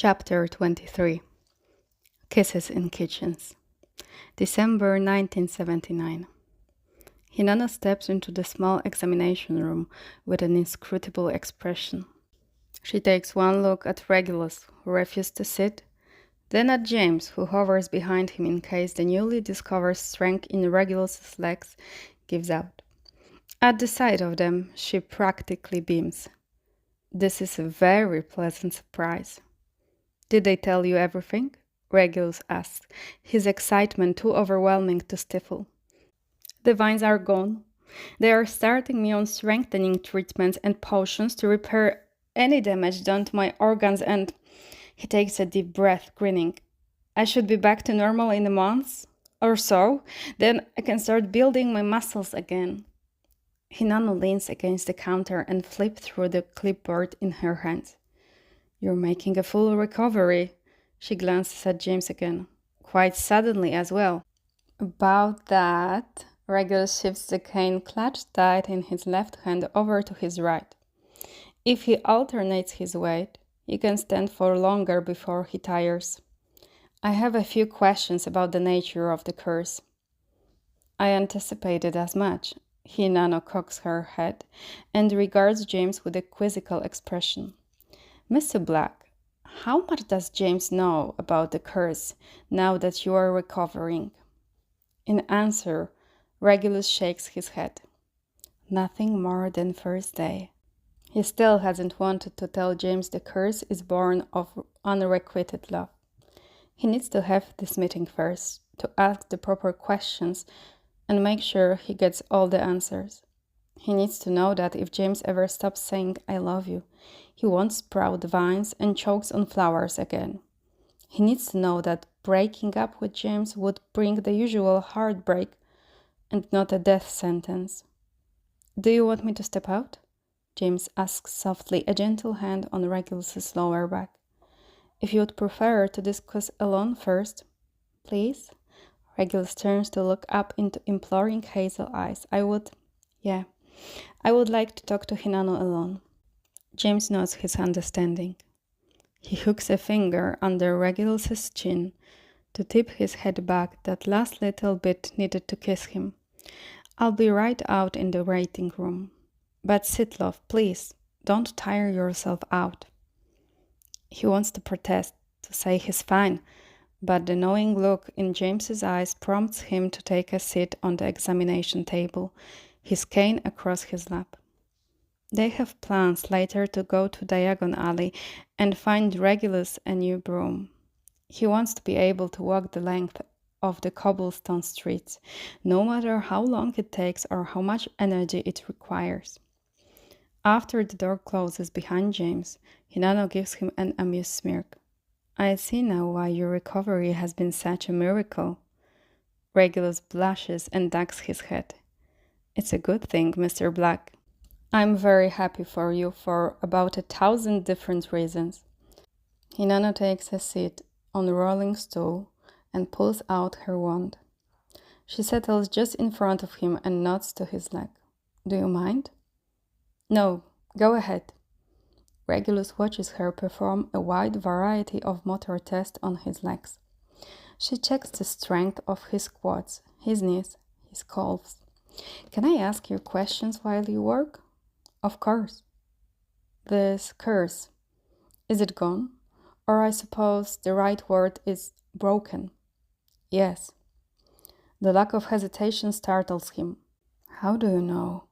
Chapter 23 Kisses in Kitchens. December 1979. Hinana steps into the small examination room with an inscrutable expression. She takes one look at Regulus, who refuses to sit, then at James, who hovers behind him in case the newly discovered strength in Regulus's legs gives out. At the sight of them, she practically beams. This is a very pleasant surprise. Did they tell you everything? Regulus asked, his excitement too overwhelming to stifle. The vines are gone. They are starting me on strengthening treatments and potions to repair any damage done to my organs and... He takes a deep breath, grinning. I should be back to normal in a month or so. Then I can start building my muscles again. Hinano leans against the counter and flips through the clipboard in her hands. You're making a full recovery. She glances at James again, quite suddenly as well. About that, Regulus shifts the cane clutched tight in his left hand over to his right. If he alternates his weight, he can stand for longer before he tires. I have a few questions about the nature of the curse. I anticipated as much. Hinano cocks her head and regards James with a quizzical expression. Mr. Black, how much does James know about the curse now that you are recovering? In answer, Regulus shakes his head. Nothing more than first day. He still hasn't wanted to tell James the curse is born of unrequited love. He needs to have this meeting first, to ask the proper questions and make sure he gets all the answers. He needs to know that if James ever stops saying, I love you, he won't sprout vines and chokes on flowers again. He needs to know that breaking up with James would bring the usual heartbreak and not a death sentence. Do you want me to step out? James asks softly, a gentle hand on Regulus's lower back. If you would prefer to discuss alone first, please? Regulus turns to look up into imploring hazel eyes. I would like to talk to Hinano alone. James nods his understanding. He hooks a finger under Regulus's chin to tip his head back that last little bit needed to kiss him. I'll be right out in the waiting room. But sit, love, please. Don't tire yourself out. He wants to protest, to say he's fine, but the knowing look in James's eyes prompts him to take a seat on the examination table, his cane across his lap. They have plans later to go to Diagon Alley and find Regulus a new broom. He wants to be able to walk the length of the cobblestone streets, no matter how long it takes or how much energy it requires. After the door closes behind James, Hinano gives him an amused smirk. I see now why your recovery has been such a miracle. Regulus blushes and ducks his head. It's a good thing, Mr. Black. I'm very happy for you for about 1,000 different reasons. Hinano takes a seat on a rolling stool and pulls out her wand. She settles just in front of him and nods to his leg. Do you mind? No, go ahead. Regulus watches her perform a wide variety of motor tests on his legs. She checks the strength of his quads, his knees, his calves. Can I ask you questions while you work? Of course. This curse, is it gone? Or I suppose the right word is broken. Yes. The lack of hesitation startles him. How do you know?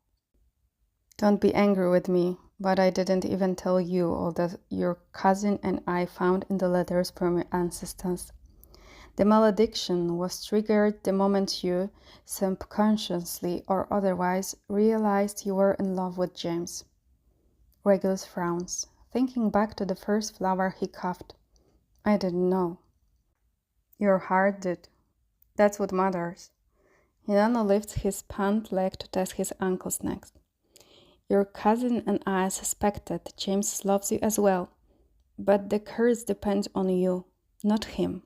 Don't be angry with me, but I didn't even tell you all that your cousin and I found in the letters from your ancestors. The malediction was triggered the moment you, subconsciously or otherwise, realized you were in love with James. Regulus frowns, thinking back to the first flower he cuffed. I didn't know. Your heart did. That's what matters. Hinano lifts his pant leg to test his ankles next. Your cousin and I suspected James loves you as well, but the curse depends on you, not him.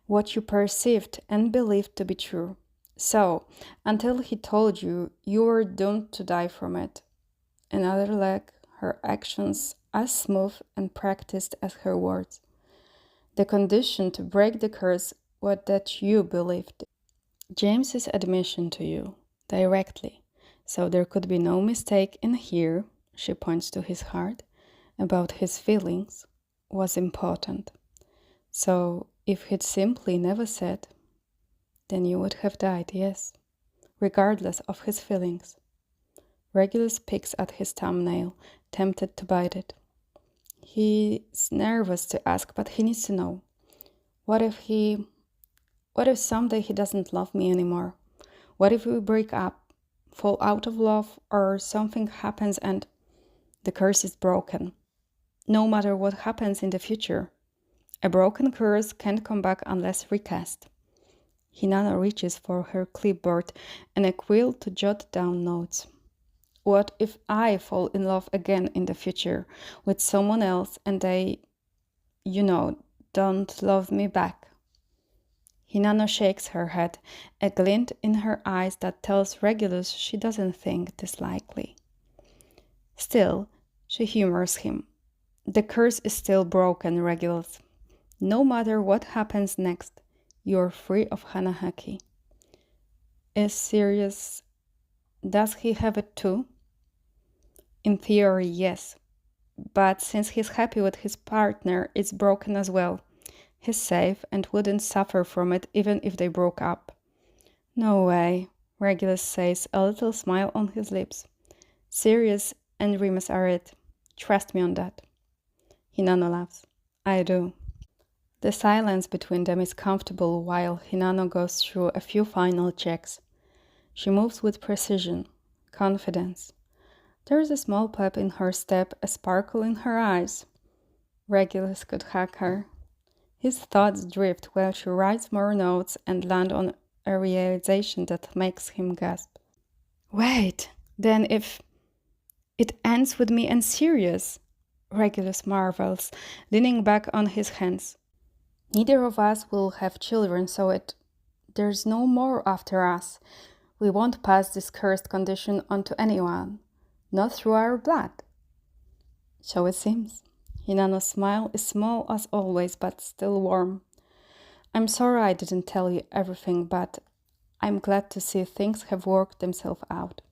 What you perceived and believed to be true. So, until he told you, you were doomed to die from it. Another leg, her actions as smooth and practiced as her words. The condition to break the curse was that you believed James's admission to you directly, so there could be no mistake in here, she points to his heart, about his feelings, was important. So if he'd simply never said, then you would have died, yes, regardless of his feelings. Regulus picks at his thumbnail, tempted to bite it. He's nervous to ask, but he needs to know. What if someday he doesn't love me anymore? What if we break up, fall out of love, or something happens and the curse is broken? No matter what happens in the future, a broken curse can't come back unless recast. Hinano reaches for her clipboard and a quill to jot down notes. What if I fall in love again in the future with someone else and they, don't love me back? Hinano shakes her head, a glint in her eyes that tells Regulus she doesn't think this likely. Still, she humors him. The curse is still broken, Regulus. No matter what happens next, you're free of Hanahaki. Is Sirius... Does he have it too? In theory, yes. But since he's happy with his partner, it's broken as well. He's safe and wouldn't suffer from it even if they broke up. No way, Regulus says, a little smile on his lips. Sirius and Remus are it. Trust me on that. Hinano laughs. I do. The silence between them is comfortable while Hinano goes through a few final checks. She moves with precision, confidence. There is a small pep in her step, a sparkle in her eyes. Regulus could hack her. His thoughts drift while she writes more notes and land on a realization that makes him gasp. Wait, then if it ends with me and Sirius? Regulus marvels, leaning back on his hands. Neither of us will have children, so there's no more after us. We won't pass this cursed condition on to anyone, not through our blood. So it seems. Hinano's smile is small as always, but still warm. I'm sorry I didn't tell you everything, but I'm glad to see things have worked themselves out.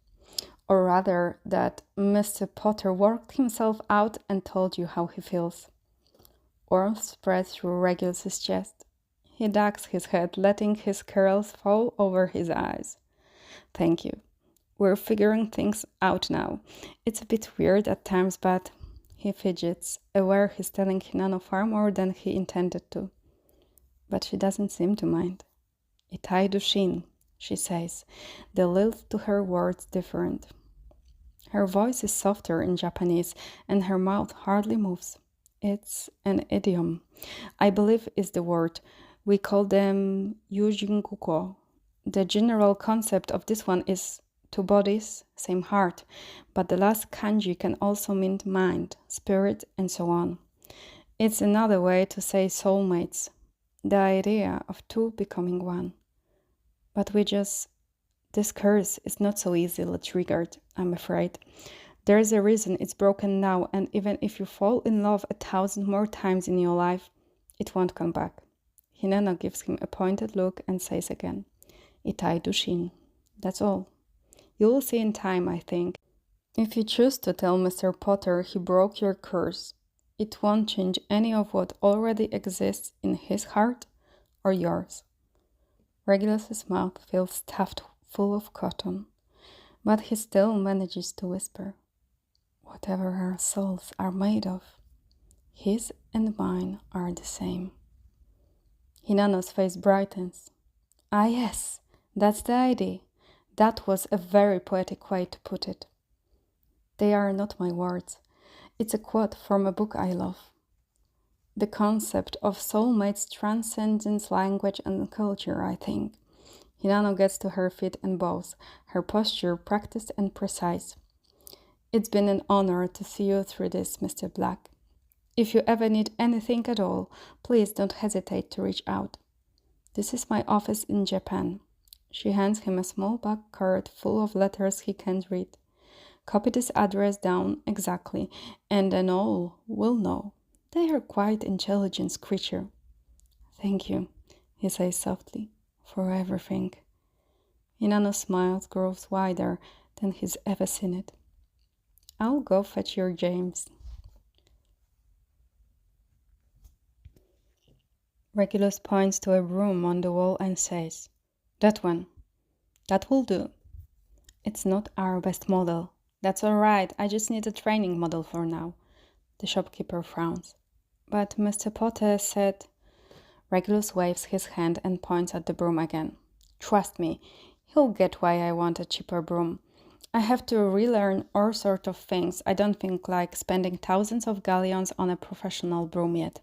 Or rather, that Mr. Potter worked himself out and told you how he feels. Warmth spreads through Regulus's chest. He ducks his head, letting his curls fall over his eyes. Thank you. We're figuring things out now. It's a bit weird at times, but... He fidgets, aware he's telling Hinano far more than he intended to. But she doesn't seem to mind. Itai dushin, she says, the lilt to her words different. Her voice is softer in Japanese, and her mouth hardly moves. It's an idiom. I believe is the word. We call them yujinkuko. The general concept of this one is two bodies, same heart, but the last kanji can also mean mind, spirit, and so on. It's another way to say soulmates, the idea of two becoming one. But this curse is not so easily triggered, I'm afraid. There is a reason it's broken now, and even if you fall in love 1,000 more times in your life, it won't come back. Hinano gives him a pointed look and says again, Itai dushin. That's all. You will see in time, I think. If you choose to tell Mr. Potter he broke your curse, it won't change any of what already exists in his heart or yours. Regulus's mouth feels stuffed full of cotton, but he still manages to whisper, whatever our souls are made of, his and mine are the same. Hinano's face brightens. Ah yes, that's the idea. That was a very poetic way to put it. They are not my words. It's a quote from a book I love. The concept of soulmates transcends language and culture, I think. Hinano gets to her feet and bows, her posture practiced and precise. It's been an honor to see you through this, Mr. Black. If you ever need anything at all, please don't hesitate to reach out. This is my office in Japan. She hands him a small back card full of letters he can't read. Copy this address down exactly, and then all will know. They are quite intelligent creature. Thank you, he says softly, for everything. Inanno's smile grows wider than he's ever seen it. I'll go fetch your James. Regulus points to a broom on the wall and says, That one. That will do. It's not our best model. That's all right, I just need a training model for now. The shopkeeper frowns. But Mr. Potter said... Regulus waves his hand and points at the broom again. Trust me, he'll get why I want a cheaper broom. I have to relearn all sorts of things. I don't think like spending thousands of galleons on a professional broom yet.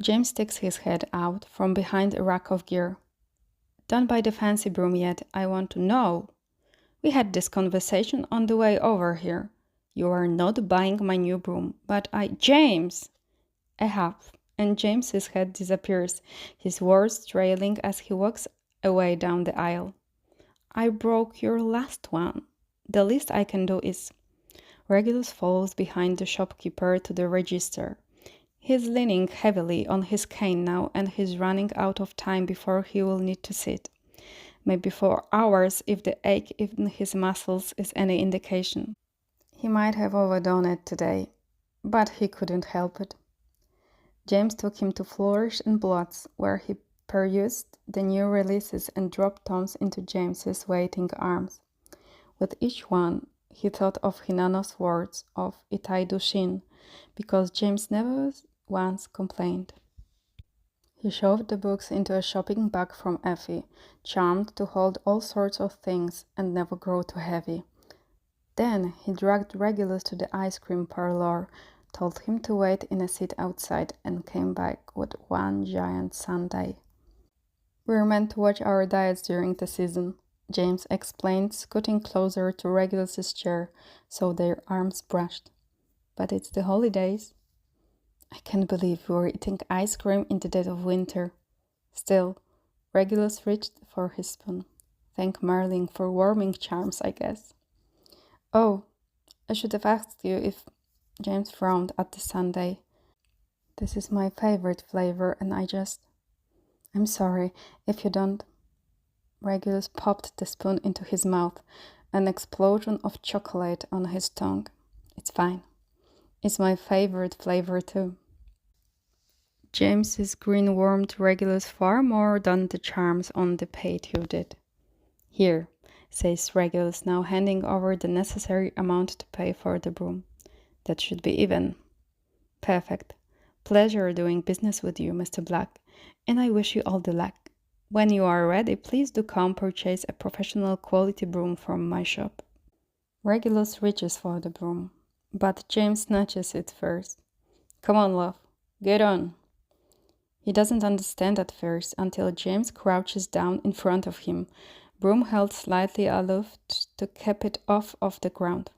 James sticks his head out from behind a rack of gear. Don't buy the fancy broom yet, I want to know. We had this conversation on the way over here. You are not buying my new broom, but James! I have, and James's head disappears, his words trailing as he walks away down the aisle. I broke your last one. The least I can do is... Regulus follows behind the shopkeeper to the register. He's leaning heavily on his cane now, and he's running out of time before he will need to sit. Maybe for hours if the ache in his muscles is any indication. He might have overdone it today, but he couldn't help it. James took him to Flourish and Blood's, where he perused the new releases and dropped tomes into James's waiting arms. With each one, he thought of Hinano's words of Itai Dushin, because James never once complained. He shoved the books into a shopping bag from Effie, charmed to hold all sorts of things and never grow too heavy. Then he dragged Regulus to the ice cream parlor, told him to wait in a seat outside, and came back with one giant sundae. We're meant to watch our diets during the season, James explained, scooting closer to Regulus's chair so their arms brushed. But it's the holidays. I can't believe we were eating ice cream in the dead of winter. Still, Regulus reached for his spoon. Thank Marling for warming charms, I guess. Oh, I should have asked you if... James frowned at the sundae. This is my favorite flavor, and I'm sorry if you don't... Regulus popped the spoon into his mouth, an explosion of chocolate on his tongue. It's fine. It's my favorite flavor too. James's grin warmed Regulus far more than the charms on the patio did. Here, says Regulus, now handing over the necessary amount to pay for the broom. That should be even. Perfect. Pleasure doing business with you, Mr. Black, and I wish you all the luck. When you are ready, please do come purchase a professional quality broom from my shop. Regulus reaches for the broom, but James snatches it first. Come on, love. Get on. He doesn't understand at first until James crouches down in front of him, broom held slightly aloft to keep it off of the ground.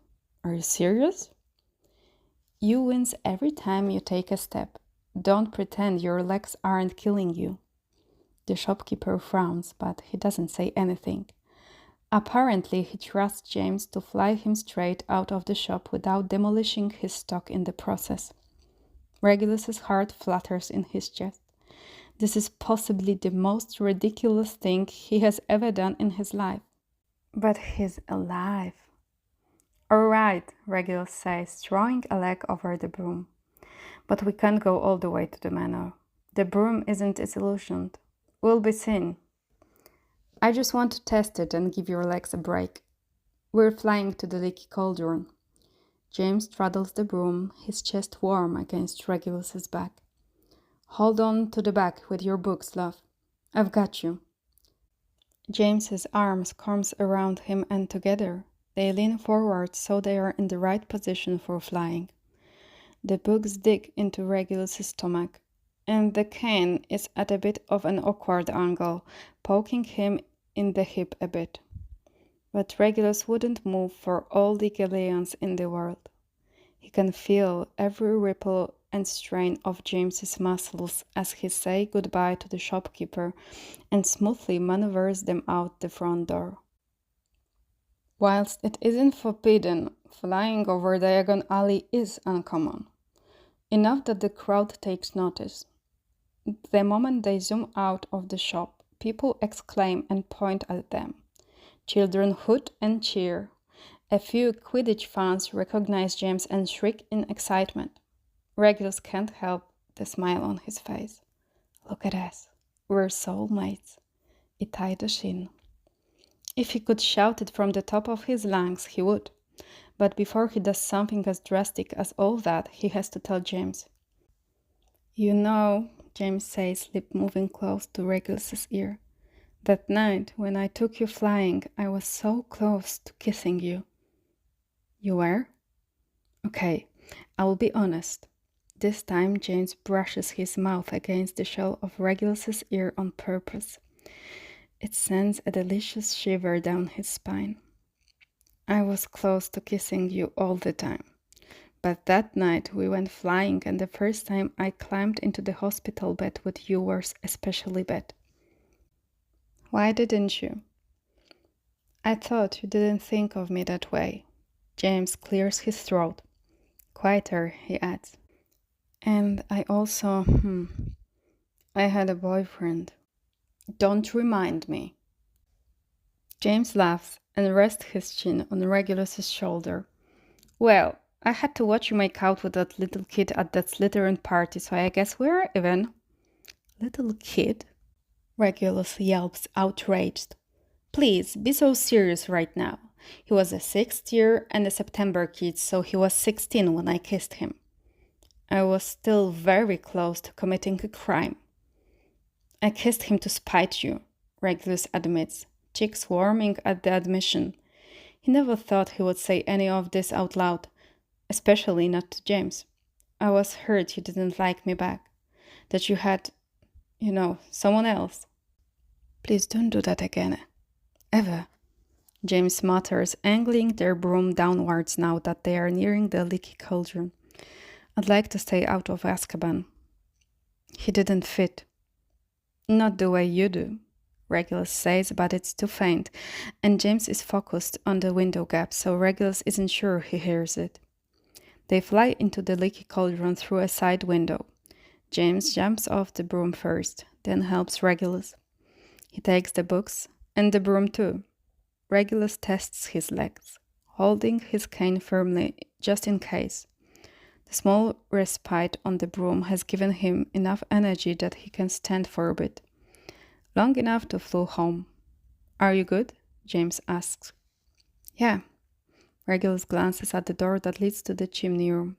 Are you serious? You wince every time you take a step. Don't pretend your legs aren't killing you. The shopkeeper frowns, but he doesn't say anything. Apparently, he trusts James to fly him straight out of the shop without demolishing his stock in the process. Regulus's heart flutters in his chest. This is possibly the most ridiculous thing he has ever done in his life. But he's alive. All right, Regulus says, throwing a leg over the broom. But we can't go all the way to the manor. The broom isn't disillusioned. We'll be seen. I just want to test it and give your legs a break. We're flying to the leaky cauldron. James straddles the broom, his chest warm against Regulus's back. Hold on to the back with your books, love. I've got you. James's arms comes around him, and together they lean forward so they are in the right position for flying. The books dig into Regulus's stomach, and the cane is at a bit of an awkward angle, poking him in the hip a bit. But Regulus wouldn't move for all the galleons in the world. He can feel every ripple and strain of James's muscles as he says goodbye to the shopkeeper and smoothly maneuvers them out the front door. Whilst it isn't forbidden, flying over Diagon Alley is uncommon. Enough that the crowd takes notice. The moment they zoom out of the shop, people exclaim and point at them. Children hoot and cheer. A few Quidditch fans recognize James and shriek in excitement. Regulus can't help the smile on his face. Look at us. We're soulmates. Itai the Shin. If he could shout it from the top of his lungs, he would. But before he does something as drastic as all that, he has to tell James. You know, James says, lip moving close to Regulus's ear. That night, when I took you flying, I was so close to kissing you. You were? Okay, I will be honest. This time, James brushes his mouth against the shell of Regulus's ear on purpose. It sends a delicious shiver down his spine. I was close to kissing you all the time. But that night we went flying, and the first time I climbed into the hospital bed with you was especially bad. Why didn't you? I thought you didn't think of me that way. James clears his throat. Quieter, he adds. And I also, I had a boyfriend. Don't remind me. James laughs and rests his chin on Regulus's shoulder. Well, I had to watch you make out with that little kid at that Slytherin party, so I guess we're even. Little kid? Regulus yelps, outraged. Please, be so serious right now. He was a 6th year and a September kid, so he was 16 when I kissed him. I was still very close to committing a crime. I kissed him to spite you, Regulus admits, cheeks warming at the admission. He never thought he would say any of this out loud, especially not to James. I was hurt you didn't like me back, that you had, someone else. Please don't do that again. Ever. James mutters, angling their broom downwards now that they are nearing the leaky cauldron. I'd like to stay out of Azkaban. He didn't fit. Not the way you do, Regulus says, but it's too faint, and James is focused on the window gap, so Regulus isn't sure he hears it. They fly into the leaky cauldron through a side window. James jumps off the broom first, then helps Regulus. He takes the books, and the broom too. Regulus tests his legs, holding his cane firmly just in case. The small respite on the broom has given him enough energy that he can stand for a bit. Long enough to flew home. Are you good? James asks. Yeah. Regulus glances at the door that leads to the chimney room.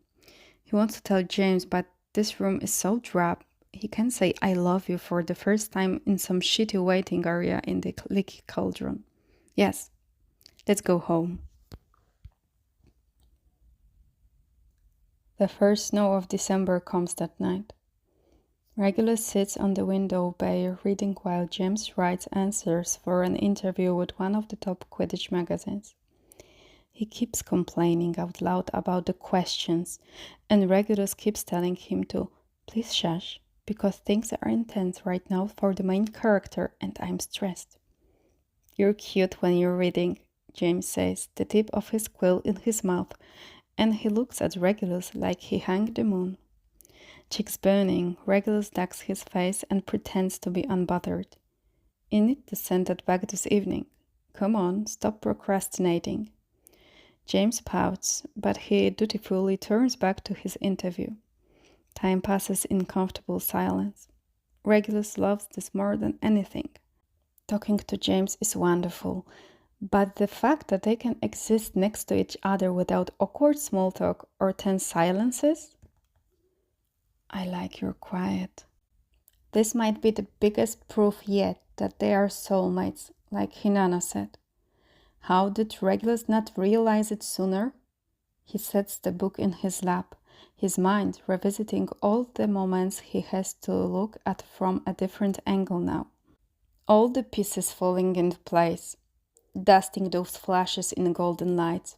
He wants to tell James, but this room is so drab. He can say I love you for the first time in some shitty waiting area in the leaky cauldron. Yes. Let's go home. The first snow of December comes that night. Regulus sits on the window bay reading while James writes answers for an interview with one of the top Quidditch magazines. He keeps complaining out loud about the questions, and Regulus keeps telling him to, please shush, because things are intense right now for the main character and I'm stressed. You're cute when you're reading, James says, the tip of his quill in his mouth, and he looks at Regulus like he hung the moon. Cheeks burning, Regulus ducks his face and pretends to be unbothered. You need to send that back this evening. Come on, stop procrastinating. James pouts, but he dutifully turns back to his interview. Time passes in comfortable silence. Regulus loves this more than anything. Talking to James is wonderful, but the fact that they can exist next to each other without awkward small talk or tense silences? I like your quiet. This might be the biggest proof yet that they are soulmates, like Hinana said. How did Regulus not realize it sooner? He sets the book in his lap, his mind revisiting all the moments he has to look at from a different angle now. All the pieces falling into place, dusting those flashes in golden light.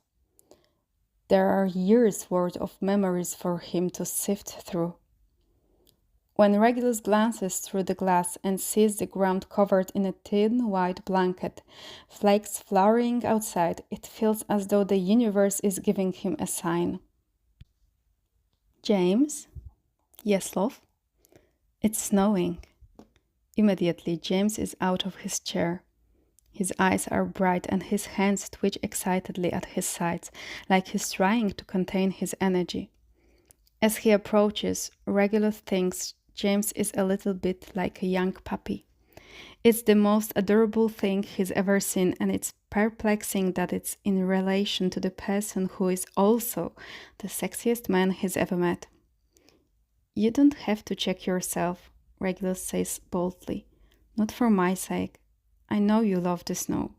There are years' worth of memories for him to sift through. When Regulus glances through the glass and sees the ground covered in a thin white blanket, flakes flowering outside, it feels as though the universe is giving him a sign. James? Yes, love? It's snowing. Immediately, James is out of his chair. His eyes are bright and his hands twitch excitedly at his sides, like he's trying to contain his energy. As he approaches, Regulus thinks James is a little bit like a young puppy. It's the most adorable thing he's ever seen, and it's perplexing that it's in relation to the person who is also the sexiest man he's ever met. You don't have to check yourself, Regulus says boldly. Not for my sake. I know you love the snow.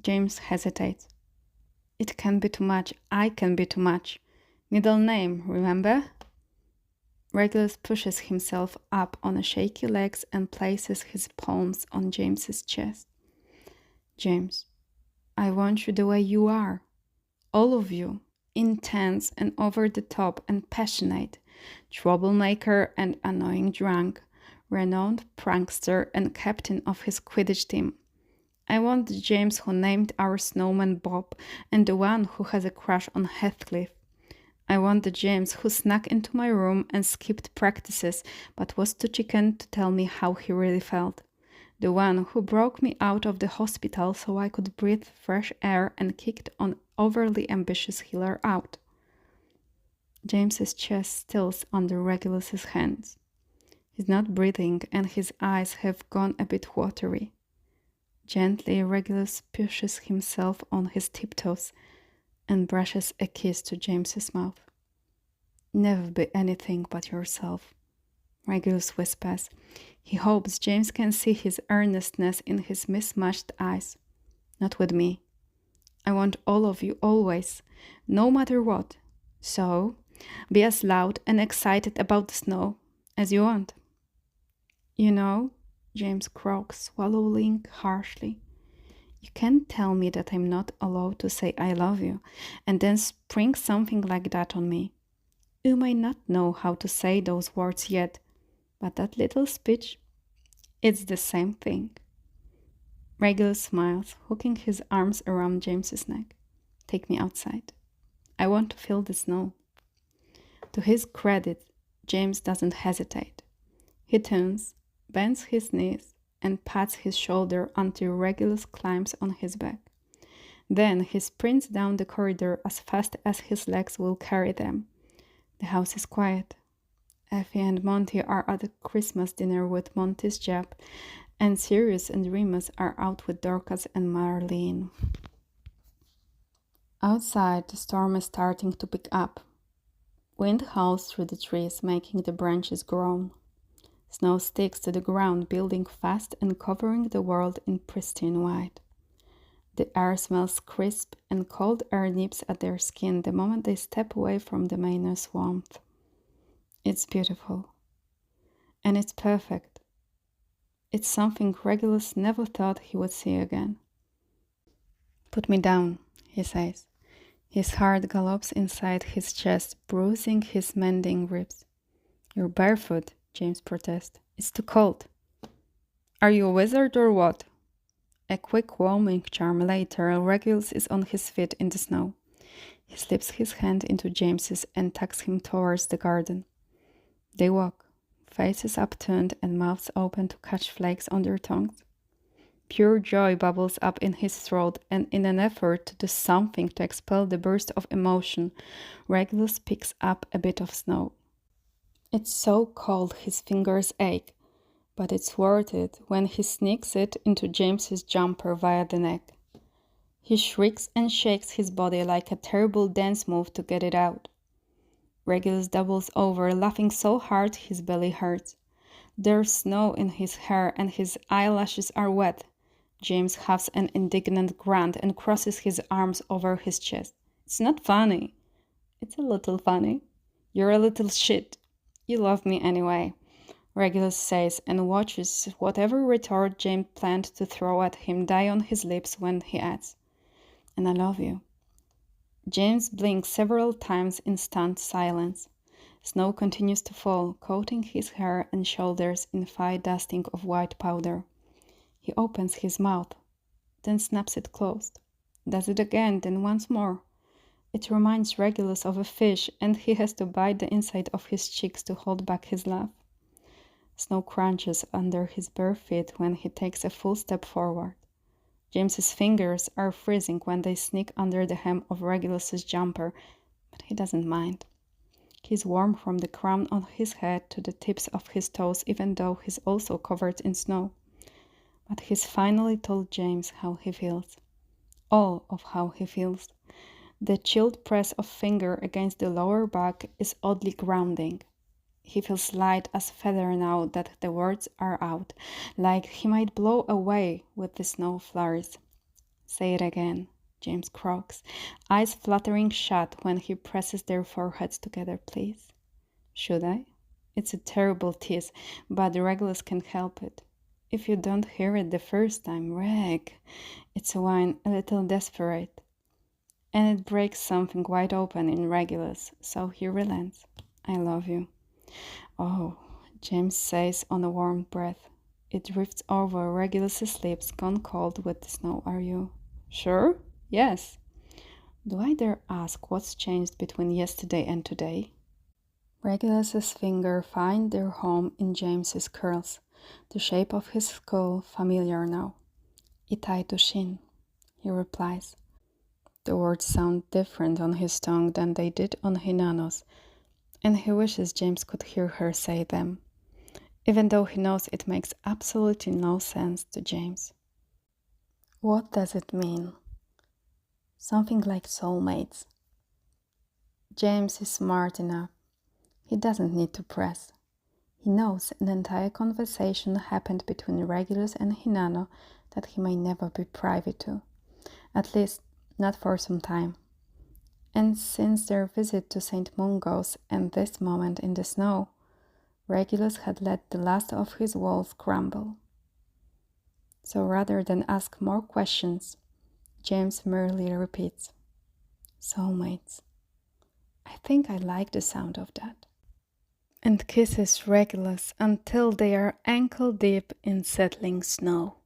James hesitates. It can be too much. I can be too much. Middle name, remember? Regulus pushes himself up on shaky legs and places his palms on James's chest. James, I want you the way you are. All of you. Intense and over the top and passionate. Troublemaker and annoying drunk. Renowned prankster and captain of his Quidditch team. I want the James who named our snowman Bob and the one who has a crush on Heathcliff. I want the James who snuck into my room and skipped practices but was too chicken to tell me how he really felt. The one who broke me out of the hospital so I could breathe fresh air and kicked an overly ambitious healer out. James's chest stills under Regulus's hands. He's not breathing and his eyes have gone a bit watery. Gently, Regulus pushes himself on his tiptoes and brushes a kiss to James's mouth. Never be anything but yourself, Regulus whispers. He hopes James can see his earnestness in his mismatched eyes. Not with me. I want all of you always, no matter what. So, be as loud and excited about the snow as you want. You know, James croaks, swallowing harshly. You can't tell me that I'm not allowed to say I love you and then spring something like that on me. You may not know how to say those words yet, but that little speech, it's the same thing. Regulus smiles, hooking his arms around James's neck. Take me outside. I want to feel the snow. To his credit, James doesn't hesitate. He turns, bends his knees, and pats his shoulder until Regulus climbs on his back. Then he sprints down the corridor as fast as his legs will carry them. The house is quiet. Effie and Monty are at a Christmas dinner with Monty's Jap, and Sirius and Remus are out with Dorcas and Marlene. Outside, the storm is starting to pick up. Wind howls through the trees, making the branches groan. Snow sticks to the ground, building fast and covering the world in pristine white. The air smells crisp, and cold air nips at their skin the moment they step away from the Manor's warmth. It's beautiful. And it's perfect. It's something Regulus never thought he would see again. Put me down, he says. His heart gallops inside his chest, bruising his mending ribs. You're barefoot, James protests. It's too cold. Are you a wizard or what? A quick warming charm later, Regulus is on his feet in the snow. He slips his hand into James's and tucks him towards the garden. They walk, faces upturned and mouths open to catch flakes on their tongues. Pure joy bubbles up in his throat, and in an effort to do something to expel the burst of emotion, Regulus picks up a bit of snow. It's so cold his fingers ache, but it's worth it when he sneaks it into James's jumper via the neck. He shrieks and shakes his body like a terrible dance move to get it out. Regulus doubles over, laughing so hard his belly hurts. There's snow in his hair and his eyelashes are wet. James huffs an indignant grunt and crosses his arms over his chest. It's not funny. It's a little funny. You're a little shit. You love me anyway, Regulus says, and watches whatever retort James planned to throw at him die on his lips when he adds, and I love you. James blinks several times in stunned silence. Snow continues to fall, coating his hair and shoulders in fine dusting of white powder. He opens his mouth, then snaps it closed. Does it again, then once more. It reminds Regulus of a fish, and he has to bite the inside of his cheeks to hold back his laugh. Snow crunches under his bare feet when he takes a full step forward. James's fingers are freezing when they sneak under the hem of Regulus's jumper, but he doesn't mind. He's warm from the crown on his head to the tips of his toes, even though he's also covered in snow. But he's finally told James how he feels. All of how he feels. The chilled press of finger against the lower back is oddly grounding. He feels light as feather now that the words are out, like he might blow away with the snow flurries. Say it again, James croaks, eyes fluttering shut when he presses their foreheads together, please. Should I? It's a terrible tease, but Regulus can't help it. If you don't hear it the first time, Reg, it's a whine, a little desperate. And it breaks something wide open in Regulus, so he relents. I love you. Oh, James says on a warm breath. It drifts over Regulus's lips, gone cold with the snow. Are you sure? Yes. Do I dare ask what's changed between yesterday and today? Regulus's fingers find their home in James's curls, the shape of his skull familiar now. Itai to shin, he replies. The words sound different on his tongue than they did on Hinano's, and he wishes James could hear her say them, even though he knows it makes absolutely no sense to James. What does it mean? Something like soulmates. James is smart enough. He doesn't need to press. He knows an entire conversation happened between Regulus and Hinano that he may never be privy to, at least not for some time. And since their visit to St. Mungo's and this moment in the snow, Regulus had let the last of his walls crumble. So rather than ask more questions, James merely repeats, soulmates. I think I like the sound of that. And kisses Regulus until they are ankle deep in settling snow.